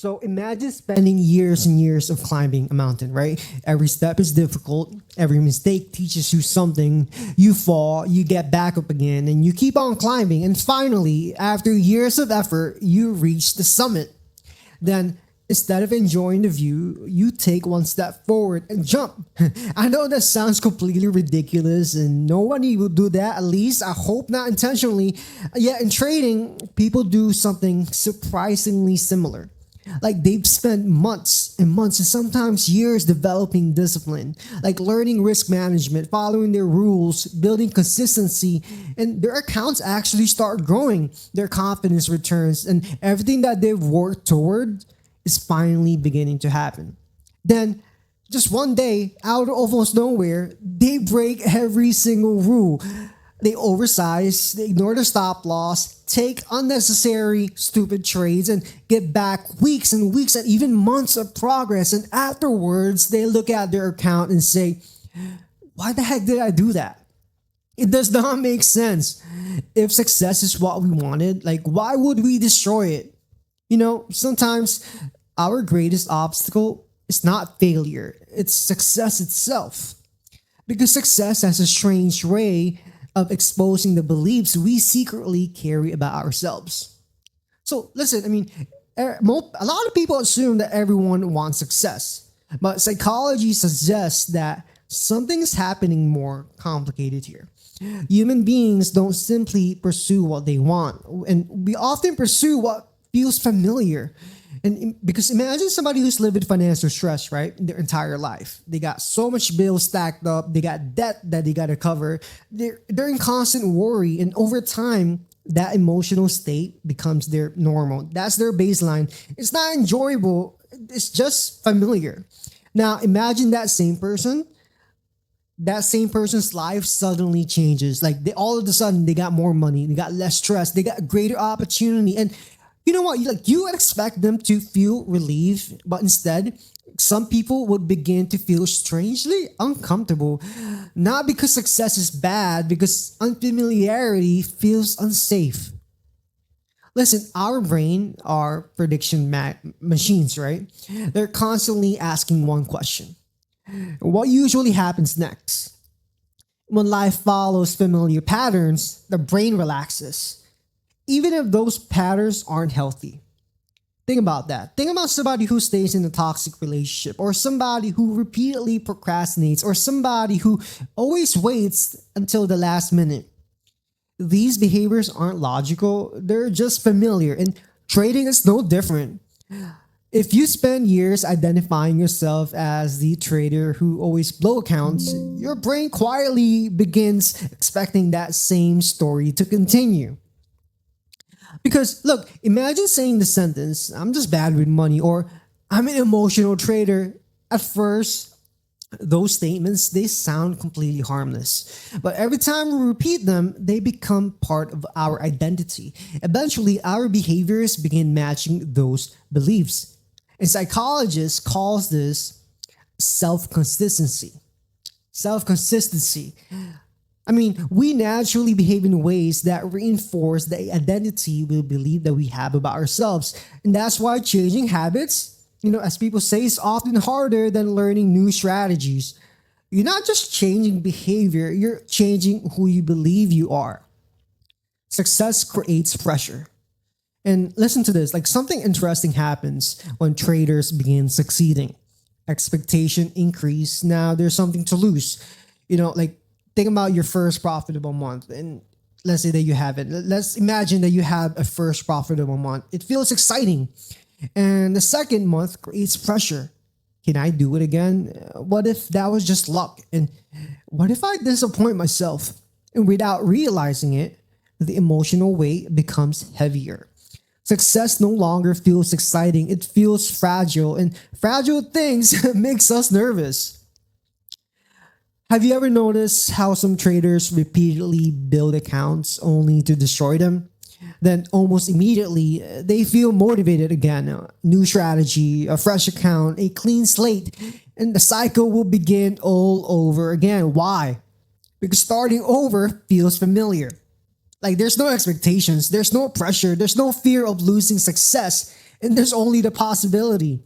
So imagine spending years and years of climbing a mountain, right? Every step is difficult. Every mistake teaches you something. You fall, you get back up again, and you keep on climbing. And finally, after years of effort, you reach the summit. Then instead of enjoying the view, you take one step forward and jump. I know that sounds completely ridiculous and nobody will do that. At least I hope not intentionally. Yet in trading, people do something surprisingly similar. Like they've spent months and months and sometimes years developing discipline, like learning risk management, following their rules, building consistency, and their accounts actually start growing. Their confidence returns, and everything that they've worked toward is finally beginning to happen. Then, just one day, out of almost nowhere, they break every single rule. They oversize, they ignore the stop loss, take unnecessary, stupid trades, and get back weeks and weeks and even months of progress. And afterwards, they look at their account and say, why the heck did I do that? It does not make sense. If success is what we wanted, like, why would we destroy it? Sometimes our greatest obstacle is not failure, it's success itself. Because success has a strange way of exposing the beliefs we secretly carry about ourselves. So, listen, a lot of people assume that everyone wants success, but psychology suggests that something's happening more complicated here. Human beings don't simply pursue what they want, and we often pursue what feels familiar. And because imagine somebody who's lived with financial stress, right, their entire life. They got so much bills stacked up. They got debt that they got to cover. They're in constant worry, and over time, that emotional state becomes their normal. That's their baseline. It's not enjoyable. It's just familiar. Now, imagine that same person's life suddenly changes. Like all of a sudden they got more money, they got less stress, they got greater opportunity. And you know what? You would expect them to feel relief, but instead, some people would begin to feel strangely uncomfortable. Not because success is bad, because unfamiliarity feels unsafe. Listen, our brain are prediction machines, right? They're constantly asking one question: what usually happens next? When life follows familiar patterns, the brain relaxes, even if those patterns aren't healthy. Think about that. Think about somebody who stays in a toxic relationship, or somebody who repeatedly procrastinates, or somebody who always waits until the last minute. These behaviors aren't logical, they're just familiar, and trading is no different. If you spend years identifying yourself as the trader who always blow accounts, your brain quietly begins expecting that same story to continue. Because look, imagine saying the sentence, I'm just bad with money, or I'm an emotional trader. At first, those statements, they sound completely harmless. But every time we repeat them, they become part of our identity. Eventually, our behaviors begin matching those beliefs. And psychologists calls this self-consistency. Self-consistency. We naturally behave in ways that reinforce the identity we believe that we have about ourselves. And that's why changing habits, as people say, is often harder than learning new strategies. You're not just changing behavior, you're changing who you believe you are. Success creates pressure. And listen to this, like something interesting happens when traders begin succeeding. Expectation increase. Now there's something to lose. Like think about your first profitable month, and let's say that you have it. Let's imagine that you have a first profitable month. It feels exciting. And the second month creates pressure. Can I do it again? What if that was just luck? And what if I disappoint myself? And without realizing it, the emotional weight becomes heavier. Success no longer feels exciting. It feels fragile, and fragile things makes us nervous. Have you ever noticed how some traders repeatedly build accounts only to destroy them? Then almost immediately they feel motivated again. A new strategy, a fresh account, a clean slate, and the cycle will begin all over again. Why? Because starting over feels familiar. Like there's no expectations, there's no pressure, there's no fear of losing success. And there's only the possibility.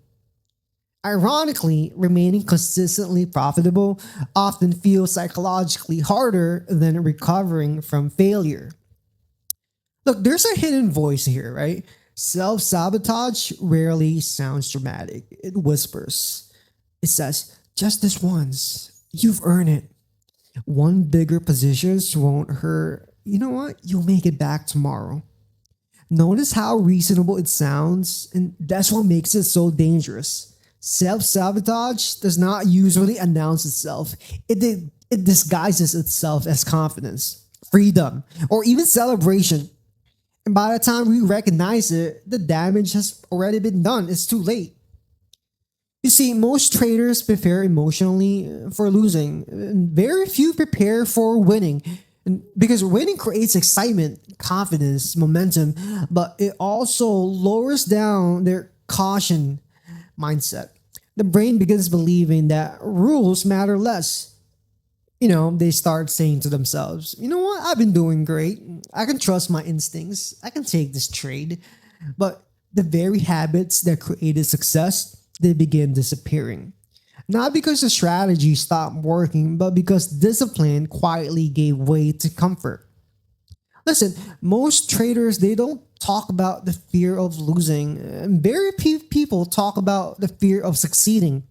Ironically, remaining consistently profitable often feels psychologically harder than recovering from failure. Look, there's a hidden voice here, right? Self sabotage rarely sounds dramatic. It whispers. It says, just this once. You've earned it. One bigger positions won't hurt. You know what? You'll make it back tomorrow. Notice how reasonable it sounds, and that's what makes it so dangerous. Self sabotage does not usually announce itself, it disguises itself as confidence, freedom, or even celebration. And by the time we recognize it, the damage has already been done. It's too late. You see, most traders prepare emotionally for losing, and very few prepare for winning. And because winning creates excitement, confidence, momentum, but it also lowers down their caution mindset. The brain begins believing that rules matter less. They start saying to themselves, you know what, I've been doing great. I can trust my instincts. I can take this trade. But the very habits that created success, they begin disappearing. Not because the strategy stopped working, but because discipline quietly gave way to comfort. Listen, most traders, they don't talk about the fear of losing. Very few people talk about the fear of succeeding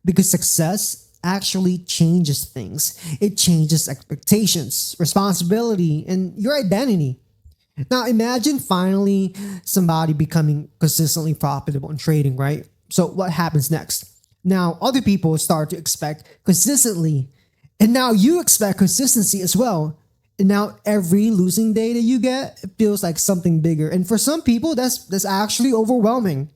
because success actually changes things. It changes expectations, responsibility, and your identity. Now imagine finally somebody becoming consistently profitable in trading, right? So what happens next? Now other people start to expect consistently, and now you expect consistency as well. And now every losing day that you get, it feels like something bigger. And for some people, that's actually overwhelming.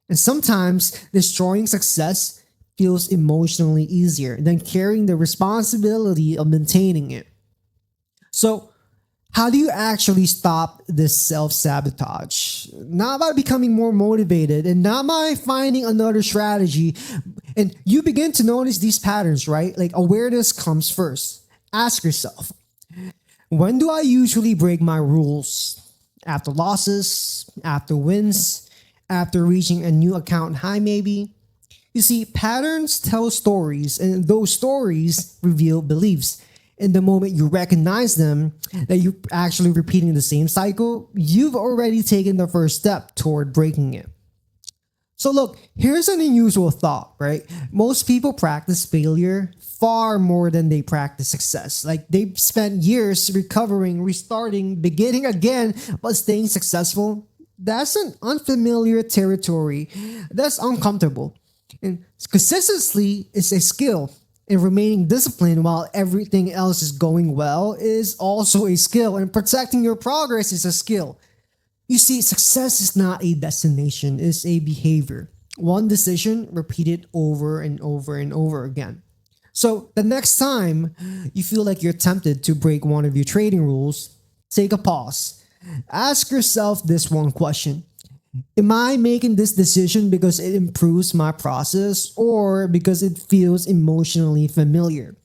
And sometimes destroying success feels emotionally easier than carrying the responsibility of maintaining it. So how do you actually stop this self sabotage? Not by becoming more motivated and not by finding another strategy. And you begin to notice these patterns, right? Like awareness comes first. Ask yourself, when do I usually break my rules? After losses, after wins, after reaching a new account high, maybe? You see, patterns tell stories, and those stories reveal beliefs. And the moment you recognize them, that you're actually repeating the same cycle, you've already taken the first step toward breaking it. So look, here's an unusual thought, right? Most people practice failure far more than they practice success. Like they've spent years recovering, restarting, beginning again, but staying successful. That's an unfamiliar territory. That's uncomfortable. And consistency is a skill. And remaining disciplined while everything else is going well is also a skill. And protecting your progress is a skill. You see, success is not a destination, it's a behavior. One decision repeated over and over and over again. So the next time you feel like you're tempted to break one of your trading rules, take a pause. Ask yourself this one question. Am I making this decision because it improves my process or because it feels emotionally familiar?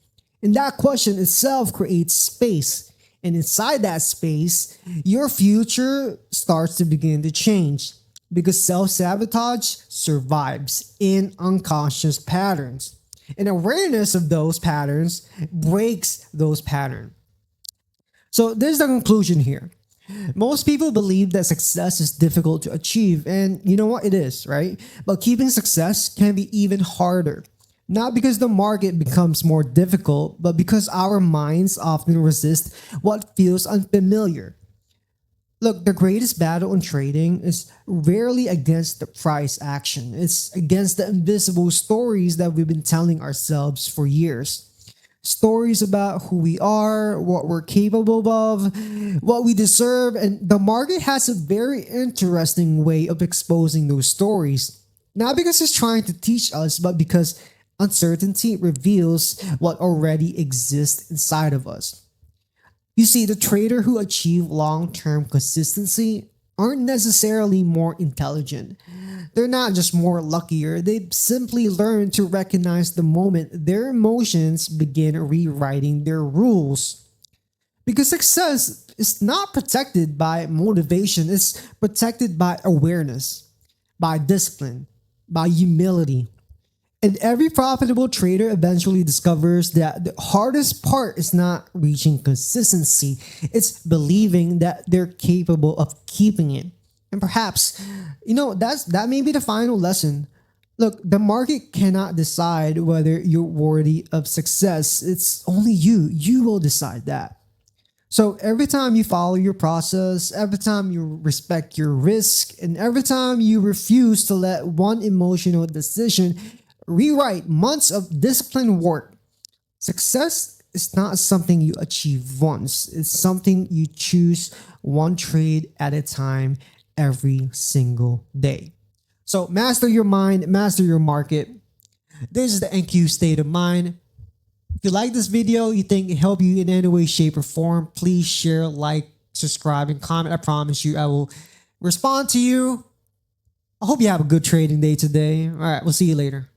And that question itself creates space. And inside that space, your future starts to begin to change because self sabotage survives in unconscious patterns. And awareness of those patterns breaks those patterns. So, there's the conclusion here. Most people believe that success is difficult to achieve, and you know what? It is, right? But keeping success can be even harder. Not because the market becomes more difficult, but because our minds often resist what feels unfamiliar. Look, the greatest battle in trading is rarely against the price action. It's against the invisible stories that we've been telling ourselves for years. Stories about who we are, what we're capable of, what we deserve, and the market has a very interesting way of exposing those stories. Not because it's trying to teach us, but because uncertainty reveals what already exists inside of us. You see, the trader who achieve long-term consistency aren't necessarily more intelligent. They're not just more luckier, they simply learn to recognize the moment their emotions begin rewriting their rules. Because success is not protected by motivation, it's protected by awareness. by discipline, by humility. And every profitable trader eventually discovers that the hardest part is not reaching consistency, it's believing that they're capable of keeping it. And perhaps, that may be the final lesson. Look, the market cannot decide whether you're worthy of success. It's only you. You will decide that. So every time you follow your process, every time you respect your risk, and every time you refuse to let one emotional decision rewrite months of disciplined work, success is not something you achieve once. It's something you choose one trade at a time every single day. So master your mind, master your market. This is the NQ state of mind. If you like this video, you think it helped you in any way, shape, or form, please share, like, subscribe, and comment. I promise you I will respond to you. I hope you have a good trading day today. All right, we'll see you later.